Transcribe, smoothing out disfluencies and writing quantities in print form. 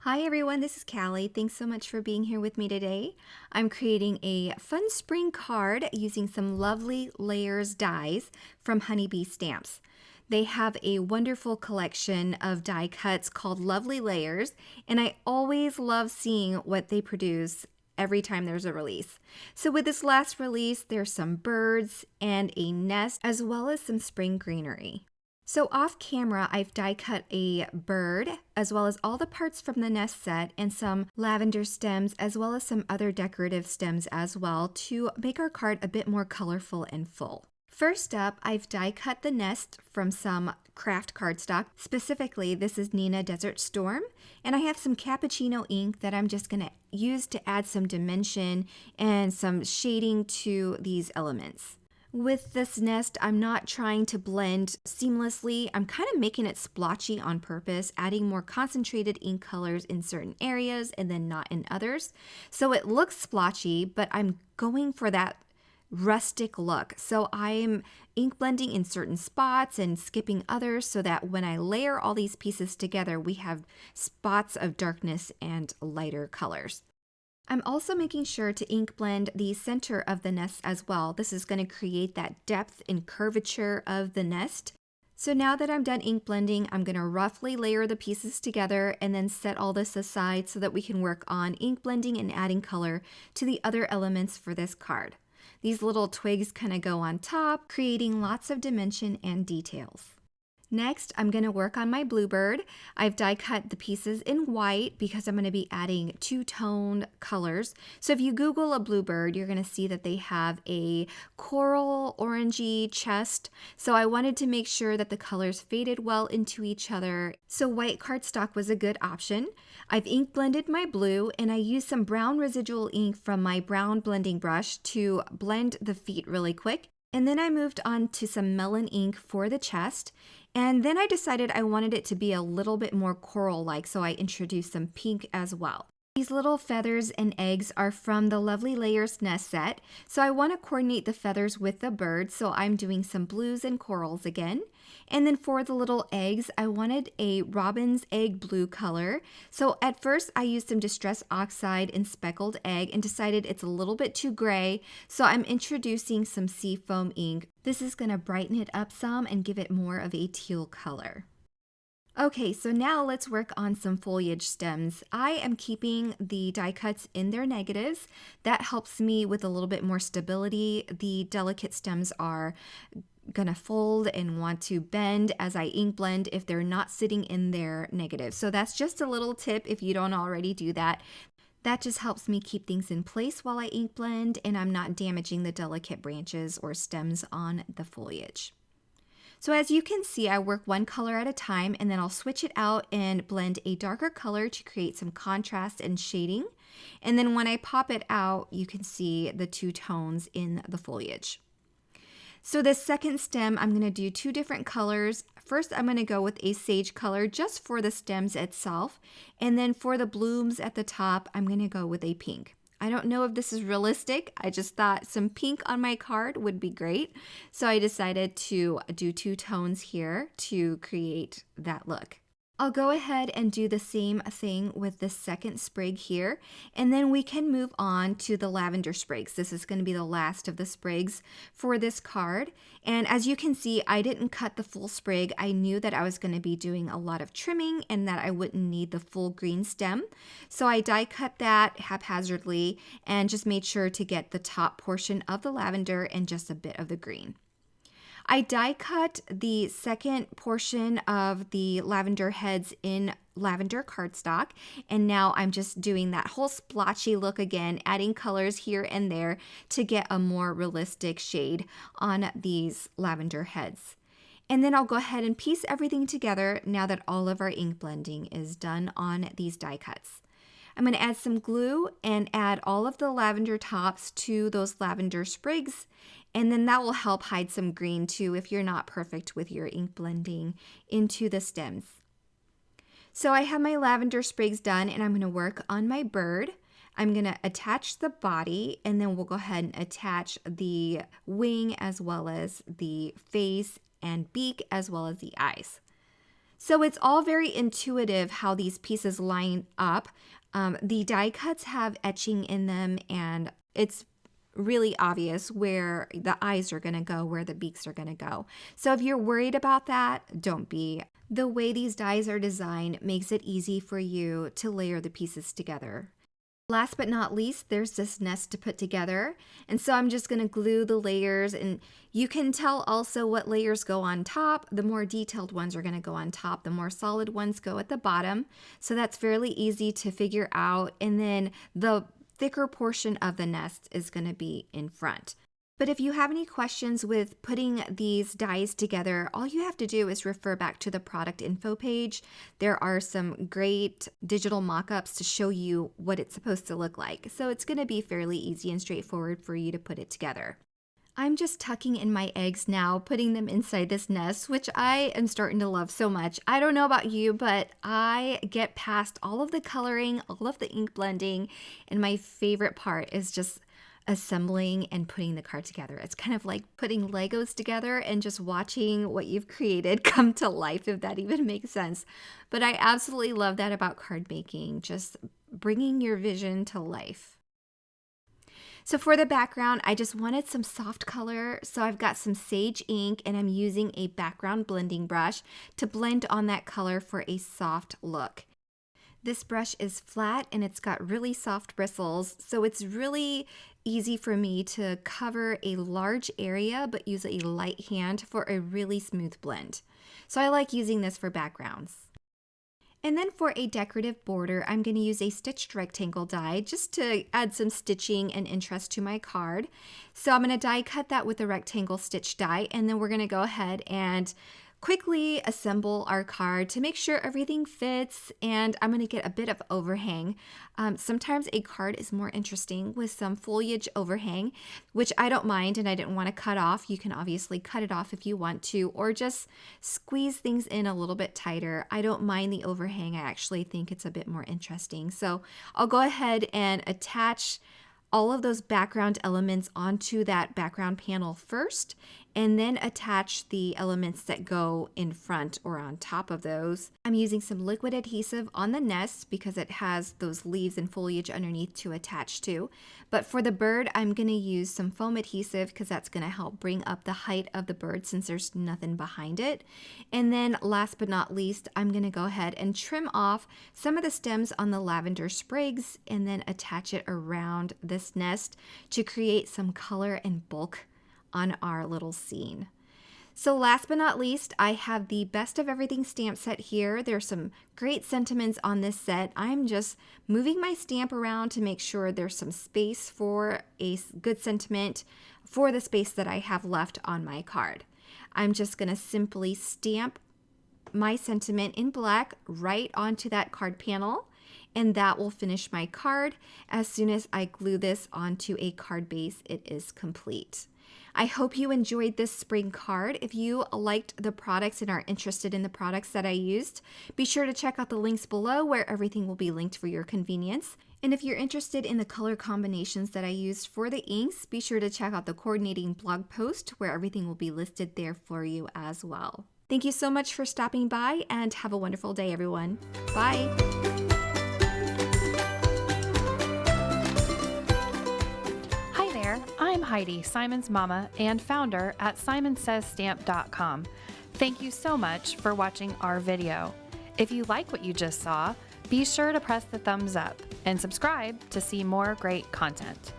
Hi everyone, this is Callie. Thanks so much for being here with me today. I'm creating a fun spring card using some lovely layers dies from Honeybee Stamps. They have a wonderful collection of die cuts called Lovely Layers, and I always love seeing what they produce every time there's a release. So with this last release, there's some birds and a nest as well as some spring greenery. So off camera, I've die cut a bird, as well as all the parts from the nest set and some lavender stems, as well as some other decorative stems as well to make our card a bit more colorful and full. First up, I've die cut the nest from some craft cardstock. Specifically, this is Neenah Desert Storm, and I have some cappuccino ink that I'm just gonna use to add some dimension and some shading to these elements. With this nest, I'm not trying to blend seamlessly. I'm kind of making it splotchy on purpose, adding more concentrated ink colors in certain areas and then not in others. So it looks splotchy, but I'm going for that rustic look. So I'm ink blending in certain spots and skipping others so that when I layer all these pieces together, we have spots of darkness and lighter colors. I'm also making sure to ink blend the center of the nest as well. This is going to create that depth and curvature of the nest. So now that I'm done ink blending, I'm going to roughly layer the pieces together and then set all this aside so that we can work on ink blending and adding color to the other elements for this card. These little twigs kind of go on top, creating lots of dimension and details. Next, I'm going to work on my bluebird. I've die cut the pieces in white because I'm going to be adding two-toned colors. So if you Google a bluebird, you're going to see that they have a coral orangey chest. So I wanted to make sure that the colors faded well into each other. So white cardstock was a good option. I've ink blended my blue and I used some brown residual ink from my brown blending brush to blend the feet really quick. And then I moved on to some melon ink for the chest. And then I decided I wanted it to be a little bit more coral-like, so I introduced some pink as well. These little feathers and eggs are from the Lovely Layers nest set, so I want to coordinate the feathers with the bird, so I'm doing some blues and corals again. And then for the little eggs, I wanted a robin's egg blue color. So at first I used some Distress Oxide and speckled egg and decided it's a little bit too gray, so I'm introducing some seafoam ink. This is going to brighten it up some and give it more of a teal color. Okay, so now let's work on some foliage stems. I am keeping the die cuts in their negatives. That helps me with a little bit more stability. The delicate stems are gonna fold and want to bend as I ink blend if they're not sitting in their negative. So that's just a little tip if you don't already do that. That just helps me keep things in place while I ink blend and I'm not damaging the delicate branches or stems on the foliage. So as you can see, I work one color at a time and then I'll switch it out and blend a darker color to create some contrast and shading. And then when I pop it out, you can see the two tones in the foliage. So this second stem, I'm going to do two different colors. First, I'm going to go with a sage color just for the stems itself. And then for the blooms at the top, I'm going to go with a pink. I don't know if this is realistic. I just thought some pink on my card would be great. So I decided to do two tones here to create that look. I'll go ahead and do the same thing with the second sprig here, and then we can move on to the lavender sprigs. This is going to be the last of the sprigs for this card. And as you can see, I didn't cut the full sprig. I knew that I was going to be doing a lot of trimming and that I wouldn't need the full green stem. So I die cut that haphazardly and just made sure to get the top portion of the lavender and just a bit of the green. I die cut the second portion of the lavender heads in lavender cardstock, and now I'm just doing that whole splotchy look again, adding colors here and there to get a more realistic shade on these lavender heads. And then I'll go ahead and piece everything together now that all of our ink blending is done on these die cuts. I'm going to add some glue and add all of the lavender tops to those lavender sprigs, and then that will help hide some green too if you're not perfect with your ink blending into the stems. So I have my lavender sprigs done and I'm going to work on my bird. I'm going to attach the body and then we'll go ahead and attach the wing as well as the face and beak as well as the eyes. So it's all very intuitive how these pieces line up. The die cuts have etching in them, and it's really obvious where the eyes are going to go, where the beaks are going to go. So if you're worried about that, don't be. The way these dies are designed makes it easy for you to layer the pieces together. Last but not least, there's this nest to put together. And so I'm just going to glue the layers, and you can tell also what layers go on top. The more detailed ones are going to go on top. The more solid ones go at the bottom. So that's fairly easy to figure out. And then the thicker portion of the nest is going to be in front. But if you have any questions with putting these dies together, all you have to do is refer back to the product info page. There are some great digital mock-ups to show you what it's supposed to look like. So it's going to be fairly easy and straightforward for you to put it together. I'm just tucking in my eggs now, putting them inside this nest, which I am starting to love so much. I don't know about you, but I get past all of the coloring, all of the ink blending, and my favorite part is just assembling and putting the card together. It's kind of like putting Legos together and just watching what you've created come to life, if that even makes sense. But I absolutely love that about card making, just bringing your vision to life. So for the background, I just wanted some soft color. So I've got some sage ink, and I'm using a background blending brush to blend on that color for a soft look. This brush is flat and it's got really soft bristles, so it's really easy for me to cover a large area but use a light hand for a really smooth blend. So I like using this for backgrounds. And then for a decorative border, I'm going to use a stitched rectangle die just to add some stitching and interest to my card. So I'm going to die cut that with a rectangle stitch die, and then we're going to go ahead and quickly assemble our card to make sure everything fits, and I'm going to get a bit of overhang. Sometimes a card is more interesting with some foliage overhang, which I don't mind and I didn't want to cut off. You can obviously cut it off if you want to, or just squeeze things in a little bit tighter. I don't mind the overhang. I actually think it's a bit more interesting. So I'll go ahead and attach all of those background elements onto that background panel first, and then attach the elements that go in front or on top of those. I'm using some liquid adhesive on the nest because it has those leaves and foliage underneath to attach to. But for the bird, I'm going to use some foam adhesive because that's going to help bring up the height of the bird since there's nothing behind it. And then last but not least, I'm going to go ahead and trim off some of the stems on the lavender sprigs and then attach it around this nest to create some color and bulk on our little scene. So last but not least, I have the Best of Everything stamp set here. There's some great sentiments on this set. I'm just moving my stamp around to make sure there's some space for a good sentiment for the space that I have left on my card. I'm just going to simply stamp my sentiment in black right onto that card panel, and that will finish my card. As soon as I glue this onto a card base, it is complete. I hope you enjoyed this spring card. If you liked the products and are interested in the products that I used, be sure to check out the links below where everything will be linked for your convenience. And if you're interested in the color combinations that I used for the inks, be sure to check out the coordinating blog post where everything will be listed there for you as well. Thank you so much for stopping by, and have a wonderful day, everyone. Bye. I'm Heidi, Simon's mama and founder at simonsaysstamp.com. Thank you so much for watching our video. If you like what you just saw, be sure to press the thumbs up and subscribe to see more great content.